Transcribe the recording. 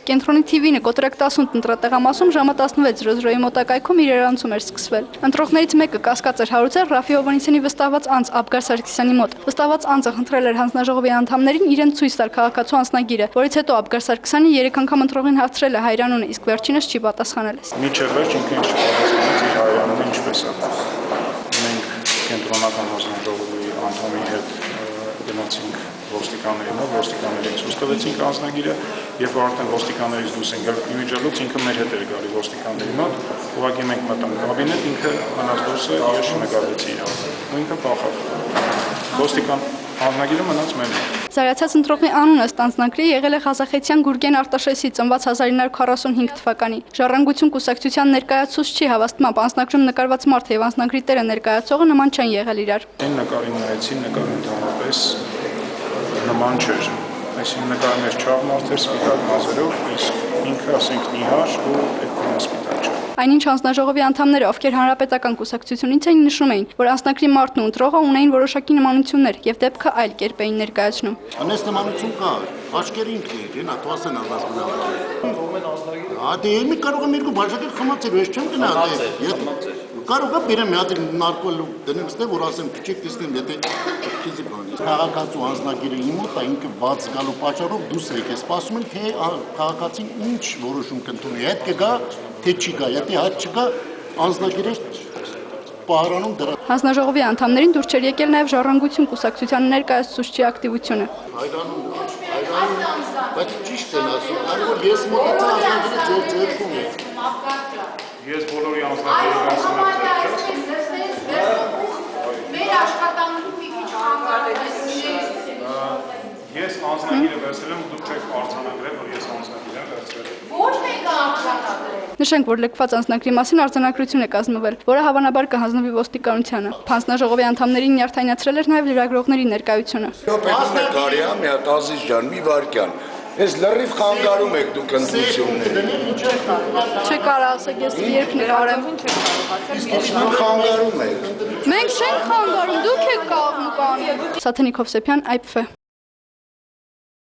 Կենտրոնի TV-ն կոտրակ 10 ընտրատեղամասում ժամը 16:00-ի մոտակայքում իրարանցում էր սկսվել։ Ընտրողներից մեկը կասկած էր հարուցել Ռաֆի Հովհաննիսյանի վստահված անձ Աբգար Սարգսյանի մոտ։ Վստահված անձը խնդրել էր հանձնաժողովի անդամներին իրեն ցույց տալ քաղաքացու անձնագիրը, որից հետո Աբգար Սարգսյանը 3 անգամ ընտրողին հարցրել է հայրանունը, իսկ վերջինս չի պատասխանել։ Մինչև վերջ ինքը ինչ չպատասխանեց իր հայրանունը ինչպես է։ Մենք կենտրոնական հանձնաժողովի անդամի հետ գնացինք ոստիկաններին, ոստիկաններին ցույց տվեցինք անձնագիրը, երբ որ արդեն ոստիկաններից դուրս ենք իմիջիալուց ինքը մեր հետ էր գալի ոստիկանների մոտ, ուղղակի մենք մտանք կաբինետ, ինքը մնաց դուրսը, ես չնկարվեցի իրար, ու ինքը փախավ։ Ոստիկան անձնագիրը մնաց մեր մոտ։ Զարյացած ընտրողի անունը ըստ անձնագրի եղել է Ղազախեցյան Գուրգեն Արտաշեսի ծնված 1945 թվականի։ Ժառանգություն կուսակցության ներկայացուցչի հավաստմամբ անձնագրում նկարված մարդը եւ անձնագրի տերը ներկայացողը նման չեն եղել իրար։ Այն նկարին նայեցին, նկարը ընդհանրապես նման չէր։ Այսինքն նկարի մեջ չաղ մարդ էր սպիտակ մազերով, իսկ ինքը ասենք նիհար ու այդ սպիտակ չէ։ Այնինչ հանձնաժողովի անդամները, ովքեր հանրապետական կուսակցությունից էին, նշում էին, որ անձնագրի մարդն ու ընտրողը ունեին որոշակի նմանություններ եւ դեպքը այլ կերպ էին ներկայացնում։ Անես նմանություն կա, աչքերը ինքն է, նա թվասեն Ադե մի կարող եմ երկու բաժակել խմացել, ես չեմ գնա դե։ Կարող է բերեմ մի հատ նարկոլ դնեմ ստե, որ ասեմ քիչ տեսնեմ, եթե քիզի բանի։ Քաղաքացու անձնագիրը իմ մոտ է, ինքը բաց գալու պատճառով դուրս եկե, սպասում են, թե քաղաքացին ինչ որոշում կընդունի, հետ կգա, թե չի գա, եթե հետ չգա, անձնագիրը պահարանում դրա։ Հանձնաժողովի անդամներին դուր չէր եկել նաև Ժառանգություն կուսակցության ներկայացուցչի ակտիվությունը։ Բայց ճիշտ են ասում, քանի որ ես մոտեցա անձնագիրը ձեր ձեռքում է։ Ես բոլորի անձնագիրը ասում Մեր աշխատանքում մի քիչ խանգարել է։ Ես անձնագիրը վերցրել եմ, դուք չեք արձանագրել, որ ես անձնագիր եմ վերցրել։ Ոչ մեկ արձանագրել։ Նշենք, որ լքված անձնագրի մասին արձանագրություն է կազմվել, որը հավանաբար կհանձնվի ոստիկանությանը։ Հանձնաժողովի անդամներին նյարդայնացրել էր նաև լրագրողների ներկայությունը։ Կարիա, մի հատ Ազիզ ջան, մի վարքյան։ Ես լրիվ խանգարում եք դուք ընտրությունները։ Չկարա ասեք, ես երբ նկարեմ։ Իսկ խանգարում եք։ Մենք չենք խանգարում, դուք եք կաղնու կանում։ Սաթենիկ Հովսեփյան, IPF